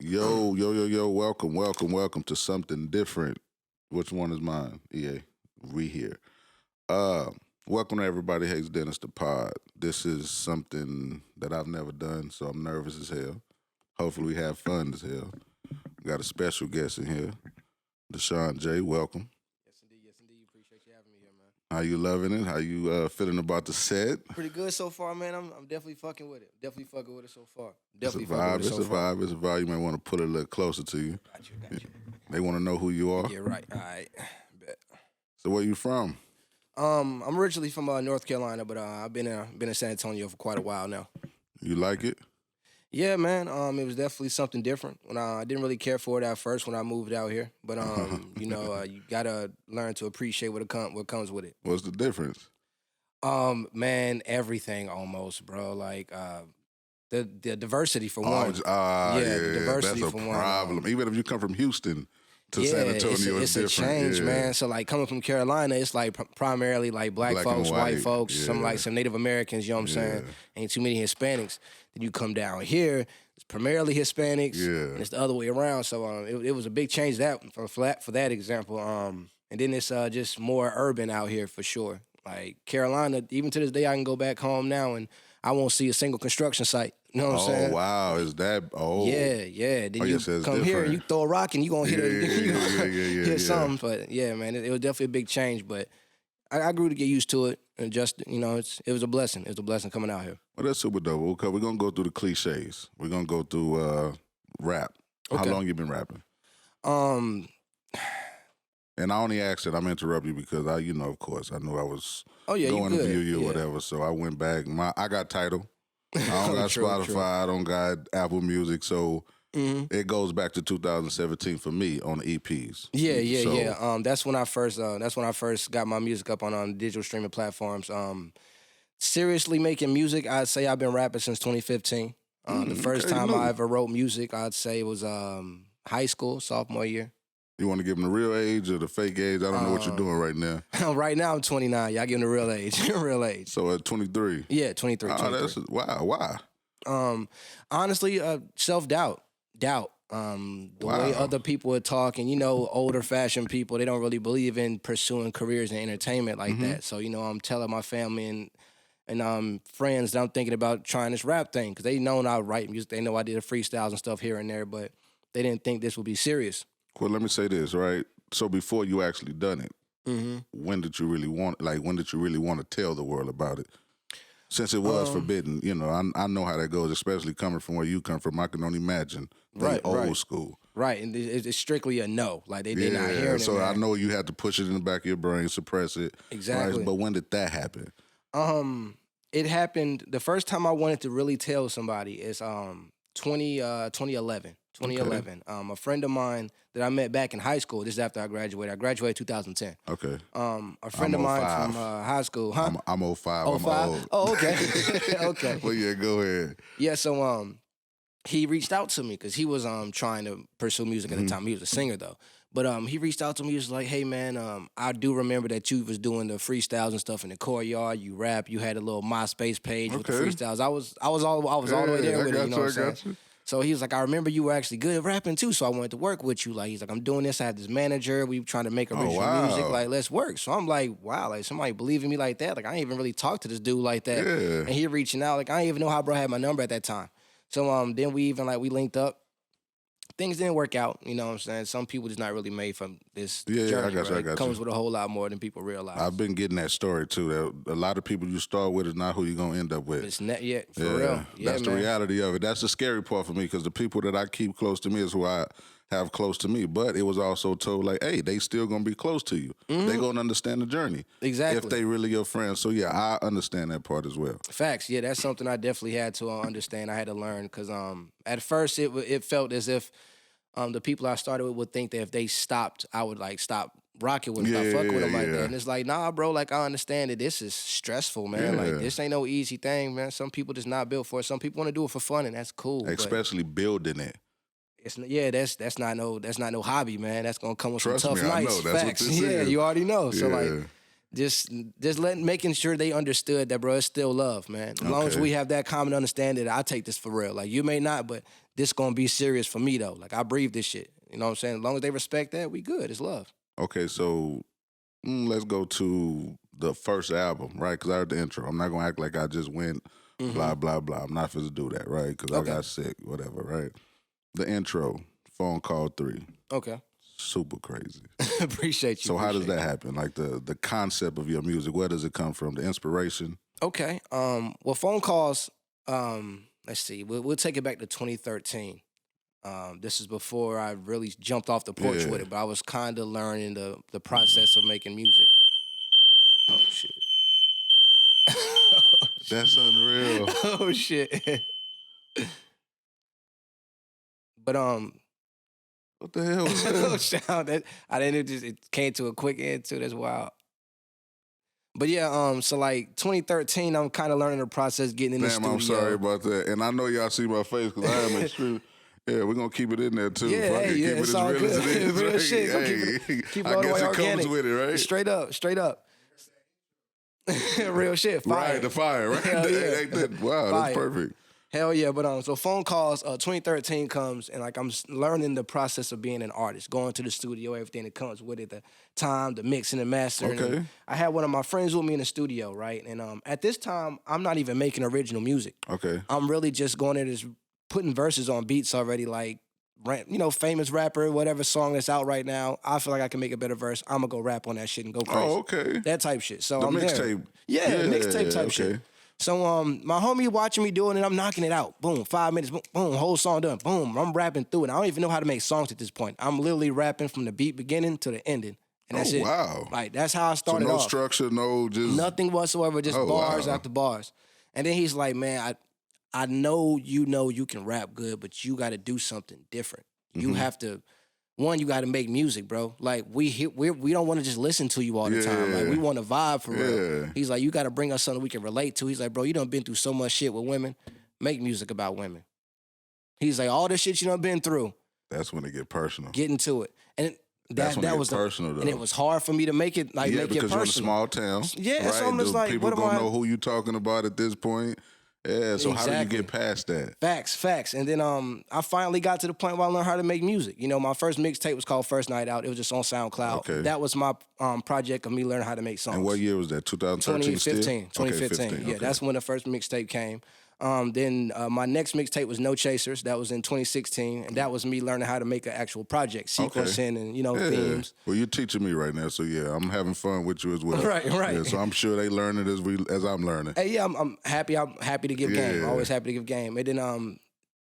Yo, welcome to something different. Which one is mine? EA. We here. Uh Welcome to everybody hates Dennis the pod. This is something that I've never done, so I'm nervous as hell. Hopefully we have fun as hell. Got a special guest in here. DeShaunJay, welcome. Yes, indeed. Yes, indeed. Appreciate you having me here, man. How you loving it? How you feeling about the set? Pretty good so far, man. I'm definitely fucking with it. Definitely fucking with it so far. It's a Definitely fucking vibe, with it it's so a far. vibe, it's a vibe. You might want to put it a little closer to you. Got you. They want to know who you are. Yeah, right. All right. Bet. So where you from? I'm originally from North Carolina, but I've been in San Antonio for quite a while now. You like it? Yeah, man. It was definitely something different. When I didn't really care for it at first when I moved out here, but you gotta learn to appreciate what comes with it. What's the difference? Man, everything almost, bro. Like the diversity for one. The diversity that's a for one. problem. Even if you come from Houston to San Antonio, it's different. a change, yeah. man. So like coming from Carolina, it's like primarily like black Black folks, and white, white folks, some yeah. Native Americans. You know what I'm saying? Ain't too many Hispanics. Then you come down here, it's primarily Hispanics, and it's the other way around. So it was a big change for that example. And then it's just more urban out here for sure. Like Carolina, even to this day, I can go back home now and I won't see a single construction site. You know what I'm saying? Oh wow, is that? Yeah. Then you so it's come here and you throw a rock and you gonna hit hit yeah. something. But yeah, man, it was definitely a big change. But I grew to get used to it and just it was a blessing. It was a blessing coming out here. Well, that's super dope. Okay, we're gonna go through the cliches. We're gonna go through rap. How Okay. long you been rapping? Um. And I only asked it. I'm interrupting you because of course, I knew I was Oh yeah, going you to good. view you or Yeah. whatever. So I went back. I got Tidal. I don't got True, Spotify. true. I don't got Apple Music. So Mhm. it goes back to 2017 for me on the EPs. Yeah. That's when I first got my music up on digital streaming platforms. Seriously making music, I'd say I've been rapping since 2015. The first time I ever wrote music, I'd say it was high school, sophomore year. You want to give them the real age or the fake age? I don't know what you're doing right now. Right now I'm 29. Y'all give them the real age. Real age. So at 23. Yeah, 23. Why? Honestly, self-doubt. Doubt. The way other people are talking, older fashioned people, they don't really believe in pursuing careers in entertainment like that. So, I'm telling my family and friends that I'm thinking about trying this rap thing because they know I write music. They know I did the freestyles and stuff here and there, but they didn't think this would be serious. Well, let me say this, right? So before you actually done it, when did you really want to tell the world about it? Since it was forbidden, I know how that goes, especially coming from where you come from. I can only imagine the old school. Right, and it's strictly a no. Like they're not hearing it. So man. I know you had to push it in the back of your brain, suppress it. Exactly. Right? But when did that happen? It happened, the first time I wanted to really tell somebody is 2011. 2011. A friend of mine that I met back in high school, this is after I graduated. I graduated 2010. Okay. A friend of mine from high school. Huh? I'm 05. I'm 05? old. Oh, okay. Okay. Well, yeah, go ahead. Yeah, so he reached out to me because he was trying to pursue music at the time. He was a singer though. But he reached out to me. He was like, hey man, I do remember that you was doing the freestyles and stuff in the courtyard. You rap. You had a little MySpace page with the freestyles. I was all the way there with it. You know what I'm saying? So he was like, I remember you were actually good at rapping too, so I wanted to work with you. Like, he's like, I'm doing this. I had this manager. We trying to make original music. Like, let's work. So I'm like, wow, like somebody believe in me like that. Like, I ain't even really talk to this dude like that. Yeah. And he reaching out. Like, I didn't even know how bro had my number at that time. So then we linked up. Things didn't work out, you know what I'm saying? Some people just not really made from this journey. I got you. It comes with a whole lot more than people realize. I've been getting that story too. That a lot of people you start with is not who you're going to end up with. It's not yet, for real. Yeah, that's the reality of it. That's the scary part for me because the people that I keep close to me is who I have close to me. But it was also told like, hey, they still going to be close to you. They going to understand the journey. Exactly. If they really your friends. So yeah, I understand that part as well. Facts. Yeah, that's something I definitely had to understand. I had to learn because at first it felt as if the people I started with would think that if they stopped, I would like stop rocking with them, stop fucking with them like that. And it's like, nah, bro, like I understand that this is stressful, man. Like this ain't no easy thing, man. Some people just not built for it. Some people want to do it for fun, and that's cool. Especially building it. That's not no hobby, man. That's gonna come with Trust some tough me, I nights. know. That's Facts. what this is. You already know. So like just making sure they understood that, bro, it's still love, man. As long as we have that common understanding, I take this for real. Like, you may not, but this gonna be serious for me, though. Like, I breathe this shit. You know what I'm saying? As long as they respect that, we good. It's love. Okay, so let's go to the first album, right? Because I heard the intro. I'm not going to act like I just went blah, blah, blah. I'm not supposed to do that, right? Because I got sick, whatever, right? The intro, Phone Call 3. Okay. Super crazy. Appreciate you. So how does that happen? Like the concept of your music, where does it come from? The inspiration? Okay. Well, Phone Calls, let's see. We'll take it back to 2013. This is before I really jumped off the porch with it, but I was kind of learning the process of making music. Oh, shit. That's unreal. Oh, shit. But, what the hell was that? Sound I didn't, it came to a quick end too, that's wild. But yeah, so like 2013, I'm kind of learning the process, getting in the studio. I'm sorry about that. And I know y'all see my face because I am extreme. Yeah, we're going to keep it in there, too. Yeah, keep it as real as it is. Real right? shit. Keep it all the way organic. Comes with it, right? Straight up. Real shit. Fire. Right, the fire, right? Hell yeah. Wow, Fire. That's perfect. Hell yeah, but so Phone Calls, 2013 comes, and like I'm learning the process of being an artist, going to the studio, everything that comes with it, the time, the mixing and mastering. Okay. And I had one of my friends with me in the studio, right? And at this time, I'm not even making original music. Okay. I'm really just going in just putting verses on beats already, like, famous rapper, whatever song that's out right now. I feel like I can make a better verse. I'm gonna go rap on that shit and go crazy. Oh, okay. That type shit. So the I'm mixtape. there. Yeah, mixtape type shit. So my homie watching me doing it, I'm knocking it out. Boom, 5 minutes, boom, whole song done. Boom, I'm rapping through it. I don't even know how to make songs at this point. I'm literally rapping from the beat beginning to the ending. And that's it. Wow. Like, that's how I started off. So no structure, no just... Nothing whatsoever, just bars after bars. And then he's like, man, I know you can rap good, but you got to do something different. You have to... One, you got to make music, bro. Like, we don't want to just listen to you all the time. Like, we want to vibe for real. He's like, you got to bring us something we can relate to. He's like, bro, you done been through so much shit with women. Make music about women. He's like, all the shit you done been through. That's when it get personal. Get into it. And that was personal, though. And it was hard for me to make it, make it personal. Because you're in a small town. Yeah, right? so I'm just like, people gonna know who you talking about at this point. Yeah, so how do you get past that? Facts. And then I finally got to the point where I learned how to make music. You know, my first mixtape was called First Night Out. It was just on SoundCloud. Okay. That was my project of me learning how to make songs. And what year was that? 2013 2015. Okay, Yeah, that's when the first mixtape came. Then my next mixtape was No Chasers. That was in 2016. And that was me learning how to make an actual project, sequencing and, themes. Well, you're teaching me right now, so yeah, I'm having fun with you as well. Right. Yeah, so I'm sure they learning as I'm learning. Hey, yeah, I'm happy. I'm happy to give game. Always happy to give game. And then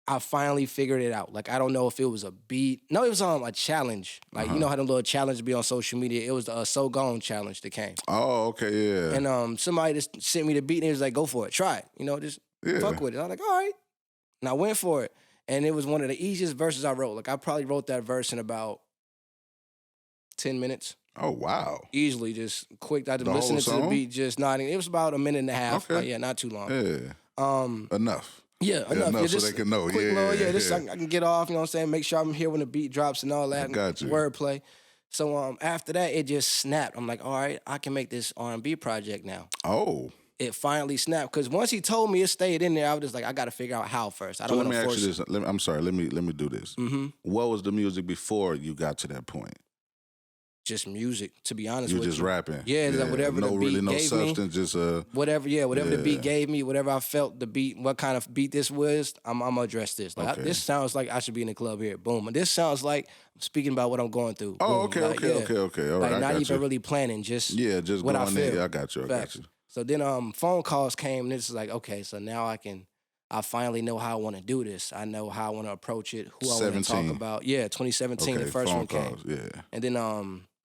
I finally figured it out. Like, I don't know if it was a beat. No, it was a challenge. Like, you know how them little challenges be on social media? It was the So Gone challenge that came. Oh, okay, yeah. And somebody just sent me the beat and he was like, go for it. Try it. Just fuck with it. I was like, all right. And I went for it. And it was one of the easiest verses I wrote. Like, I probably wrote that verse in about 10 minutes. Oh, wow. Easily, just quick. I just listened to the beat, just nodding. It was about a minute and a half. Okay. Not too long. Yeah. Enough. Yeah, enough. So they can know. Quick I can get off, you know what I'm saying? Make sure I'm here when the beat drops and all that. I got you. Wordplay. So after that, it just snapped. I'm like, all right, I can make this R&B project now. Oh. It finally snapped. Because once he told me it stayed in there, I was just like, I got to figure out how first. I don't want to force it. Let me ask you this. I'm sorry. Let me do this. Mm-hmm. What was the music before you got to that point? Just music, to be honest with you. You just rapping. Yeah, like whatever the beat really no gave substance, me. Just whatever the beat gave me, whatever I felt the beat, what kind of beat this was, I'm gonna address this. Like, this sounds like I should be in the club here. Boom. And this sounds like I'm speaking about what I'm going through. Oh, Boom. okay. All right. Like, not even really planning, just what I feel. Yeah, I got you. So then Phone Calls came, and it's like, okay, so now I finally know how I want to do this. I know how I want to approach it, who I want to talk about. Yeah, 2017, the first one came. Yeah. And then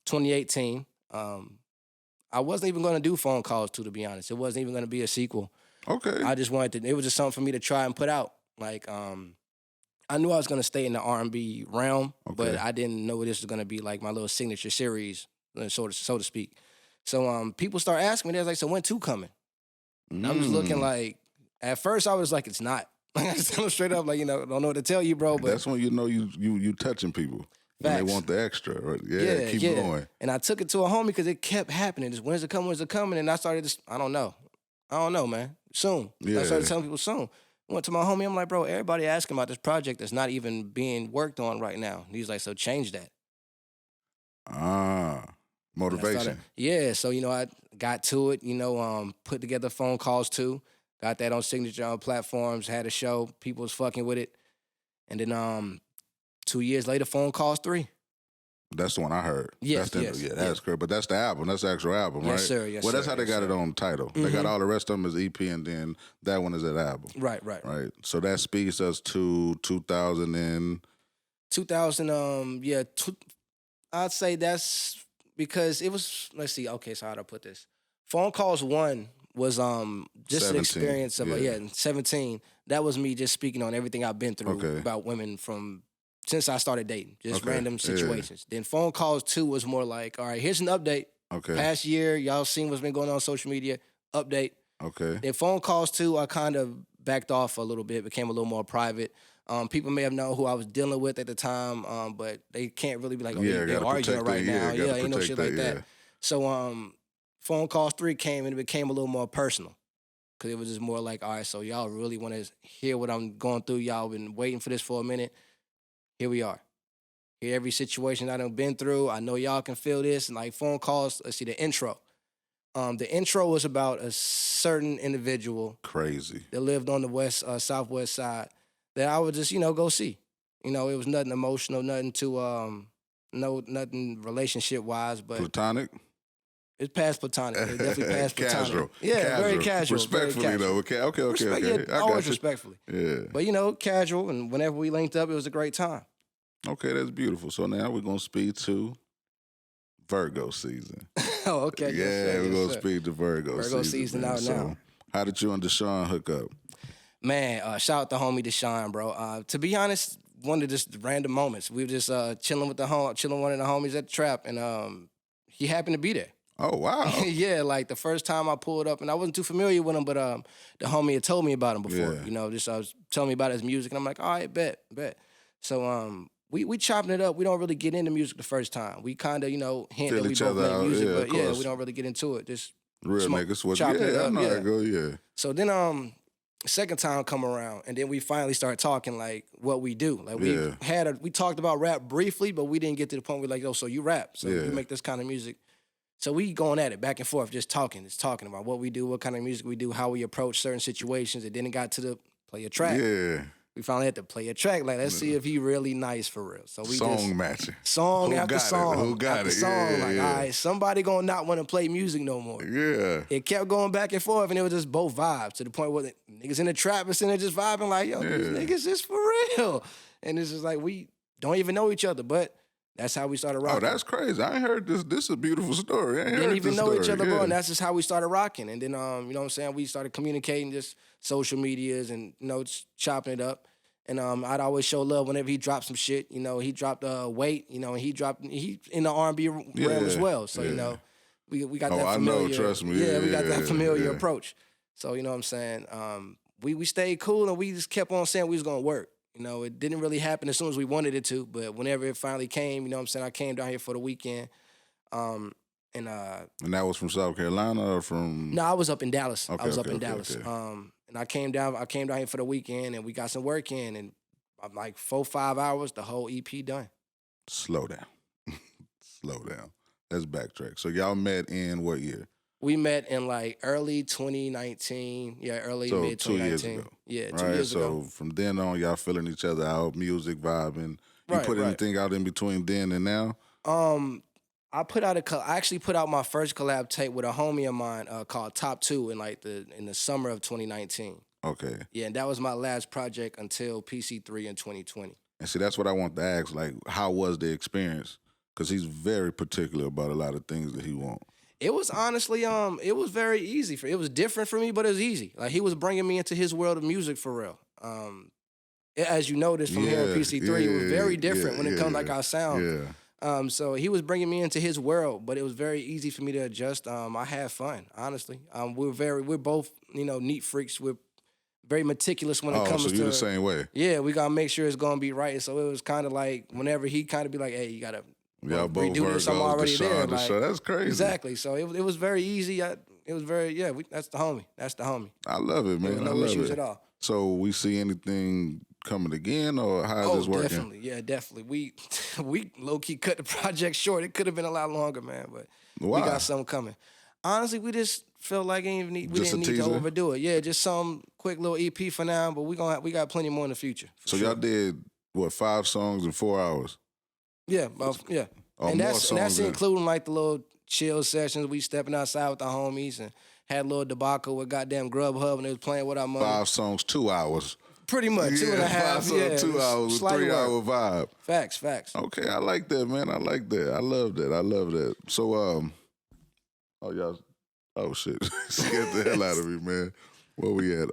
2018, I wasn't even going to do Phone Calls 2, to be honest. It wasn't even going to be a sequel. Okay. I just wanted to, it was just something for me to try and put out. Like, I knew I was going to stay in the R&B realm, but I didn't know this was going to be like my little signature series, so to speak. So people start asking me, they're like, so when 2 coming? And I'm just looking like, at first I was like, it's not. Like, I just tell them straight up, like, don't know what to tell you, bro. But that's when you know you touching people. And they Facts. want the extra. Right? Yeah, keep going. And I took it to a homie because it kept happening. Just, when's it coming? When's it coming? And I started just, I don't know, man. Soon. I started telling people soon. Went to my homie. I'm like, bro, everybody asking about this project that's not even being worked on right now. And he's like, so change that. Motivation. So I got to it. Put together phone calls too. Got that on signature platforms. Had a show. People was fucking with it. And then 2 years later, phone calls 3. That's the one I heard. Yes, that's correct. But that's the album. That's the actual album, right? Yes, sir. Yes, well, that's sir, how they got it on the title. They got all the rest of them as EP, and then that one is an album. Right. So that speeds us to 2000 I'd say that's because it was, let's see, okay, so how'd I put this? Phone Calls 1 was just 17, an experience of 17. That was me just speaking on everything I've been through about women since I started dating, just random situations. Then Phone Calls 2 was more like, all right, here's an update. Past year, y'all seen what's been going on social media, update. Then Phone Calls 2, I kind of backed off a little bit, became a little more private. People may have known who I was dealing with at the time, but they can't really be like, they're arguing right now. Ain't no shit like that. So Phone Calls 3 came and it became a little more personal. Because it was just more like, all right, so y'all really want to hear what I'm going through. Y'all been waiting for this for a minute. Here we are. Hear every situation I done been through. I know y'all can feel this. And like Phone Calls, let's see, the intro. The intro was about a certain individual. Crazy. That lived on the southwest side that I would just, go see. It was nothing emotional, nothing to, nothing relationship-wise. But platonic? It's past platonic. It's definitely past platonic. Casual. Yeah, very casual. Respectfully, very casual. though. Okay. Yeah, always respectfully. Yeah. But, casual, and whenever we linked up, it was a great time. Okay, that's beautiful. So now we're going to speed to Virgo season. Oh, okay. We're going to speed to Virgo season out now. How did you and DeShaun hook up? Man, shout out to homie DeShaun, bro. To be honest, one of just random moments. We were just chilling with one of the homies at the trap, and he happened to be there. Oh, wow. Yeah, like the first time I pulled up, and I wasn't too familiar with him, but the homie had told me about him before. Just was telling me about his music, and I'm like, all right, bet. So we chopping it up. We don't really get into music the first time. We kind of, hint that we both make music, but we don't really get into it. Just real niggas. Chopping it up. I know how to go, So then second time come around, and then we finally start talking like what we do. Like we talked about rap briefly, but we didn't get to the point where like, oh, so you rap, so you make this kind of music. So we going at it back and forth, just talking about what we do, what kind of music we do, how we approach certain situations. And then it got to the play a track. Yeah. We finally had to play a track. Like, let's see if he really nice for real. So we matching. Song Who after got song. It? Who got after it? Song. All right, somebody gonna not want to play music no more. Yeah. It kept going back and forth, and it was just both vibes to the point where the niggas in the trap was sitting there just vibing like, yo, these niggas is for real. And it's just like, we don't even know each other, but that's how we started rocking. Oh, that's crazy. I ain't heard this. This is a beautiful story. I ain't Didn't heard even this know story. each other, bro, and that's just how we started rocking. And then, you know what I'm saying, we started communicating just social medias and, just chopping it up. And I'd always show love whenever he dropped some shit. He dropped Weight, and he in the R&B realm as well. So, we got that familiar. I know, trust me. Yeah, we got that familiar approach. So, you know what I'm saying? We stayed cool, and we just kept on saying we was going to work. It didn't really happen as soon as we wanted it to, but whenever it finally came, you know what I'm saying, I came down here for the weekend. And that was from South Carolina or from? No, I was up in Dallas. Okay, I was up in Dallas. Okay. And I came down here for the weekend, and we got some work in, and I'm like 4-5 hours, the whole EP done. Slow down. Let's backtrack. So y'all met in what year? We met in like early 2019. Yeah, mid 2019. 2 years ago. Yeah, 2 years ago. So from then on, y'all filling each other out, music, vibing. You put anything out in between then and now? I actually put out my first collab tape with a homie of mine called Top 2 in the summer of 2019. Okay. Yeah, and that was my last project until PC3 in 2020. And see, that's what I want to ask. Like, how was the experience? Because he's very particular about a lot of things that he wants. It was honestly, it was very easy. It was different for me, but it was easy. Like, he was bringing me into his world of music for real. As you noticed from hearing PC3, it was very different when it comes like our sound. Yeah. So he was bringing me into his world, but it was very easy for me to adjust. I had fun, honestly. We're both, neat freaks. very meticulous when it comes so to. you the same way. Yeah, we gotta make sure it's gonna be right. So it was kind of like whenever he kind of be like, "Hey, you gotta both redo this. I'm already there." Like, that's crazy. Exactly. So it was very easy. It was very that's the homie. That's the homie. I love it, man. There was no I love issues it. at all. So we see anything coming again, or how is this working? Definitely. Yeah, definitely. We low key cut the project short. It could have been a lot longer, man. But Why? we got something coming. Honestly, we just felt like we didn't need to overdo it. Yeah, just some quick little EP for now. But we got plenty more in the future. So y'all did what, 5 songs in 4 hours? Yeah, yeah. And that's including like the little chill sessions. We stepping outside with the homies and had a little debacle with goddamn Grubhub and they was playing with our money. 5 songs, 2 hours. Pretty much, 2.5. 5 songs, 2 hours, 3-hour vibe. Facts. Okay, I like that, man. I like that. I love that. So, oh shit, scared the hell out of me, man. Where we at?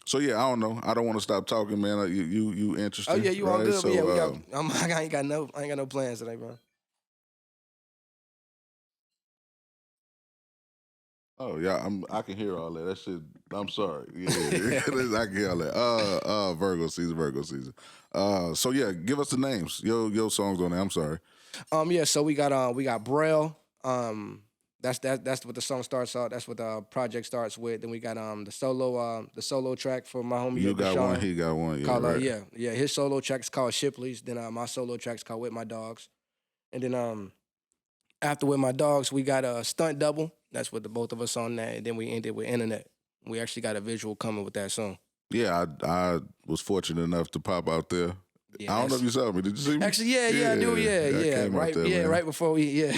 So yeah, I don't know. I don't want to stop talking, man. You interested? Oh yeah, you all right? good. So, I ain't got no plans today, bro. Oh yeah, I can hear all that. That shit. I'm sorry. Yeah, I can hear all that. Virgo season. So yeah, give us the names. Your songs on there. I'm sorry. Yeah. So we got Braille. That's what the song starts out. That's what the project starts with. Then we got the solo track for my homie. You got DeShaun, one. He got one. Yeah, called, right. Yeah. His solo track is called Shipley's. Then my solo track's called With My Dogs. And then after With My Dogs, we got a Stunt Double. That's with the both of us on that. And then we ended with Internet. We actually got a visual coming with that song. Yeah, I was fortunate enough to pop out there. Yeah, I don't know if you saw me. Did you see me? Actually, yeah, I do. Yeah. Right before we, yeah.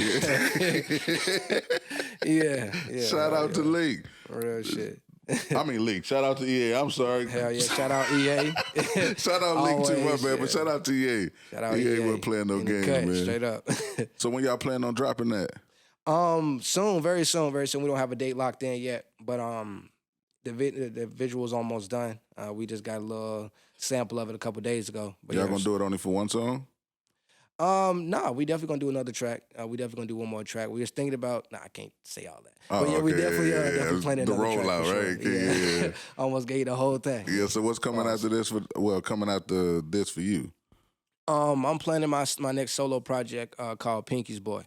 Shout out to Leak. Real shit. I mean, Leak. Shout out to EA. I'm sorry. Hell yeah. Shout out EA. Shout out Leak too, my bad. But shout out to EA. Shout out EA wasn't playing no games, man. Straight up. So when y'all plan on dropping that? Soon, very soon. We don't have a date locked in yet, but the visual's almost done. We just got a little sample of it a couple days ago. But y'all gonna do it only for one song? Nah, we definitely gonna do another track. We definitely gonna do one more track. We was thinking about. Nah, I can't say all that. Oh, but yeah, okay. we definitely planning the another track. rollout, for right? Sure. Yeah. Almost gave you the whole thing. Yeah. So what's coming after this? Coming after this for you? I'm planning my next solo project called Pinky's Boy.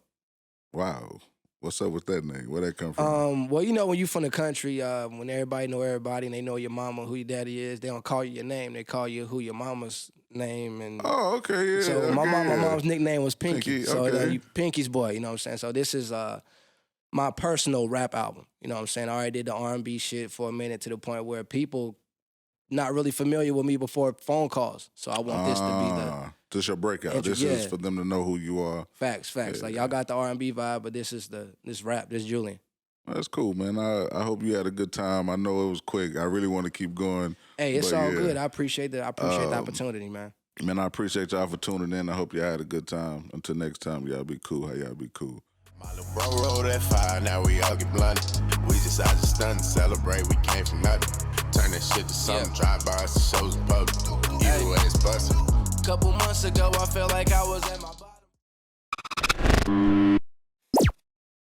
Wow. What's up with that name? Where that come from? Well, when you from the country, when everybody know everybody and they know your mama, who your daddy is, they don't call you your name. They call you who your mama's name. And oh, okay, yeah. So okay, my mom's nickname was Pinky. So okay. Pinky's Boy, you know what I'm saying? So this is my personal rap album. You know what I'm saying? I already did the R&B shit for a minute to the point where people not really familiar with me before phone calls. So I want this to be the... This your breakout. This is for them to know who you are. Facts. Yeah. Like y'all got the R&B vibe, but this is this rap, this Julian. That's cool, man. I hope you had a good time. I know it was quick. I really want to keep going. Hey, it's all good. I appreciate the opportunity, man. Man, I appreciate y'all for tuning in. I hope y'all had a good time. Until next time, y'all be cool. How y'all be cool. My little bro rolled that fire, now we all get blunted. I just stunned to celebrate, we came from nothing. Turn that shit to something, drive by us to shows in public. Either way, it's bustin'. Couple months ago, I felt like I was at my bottom.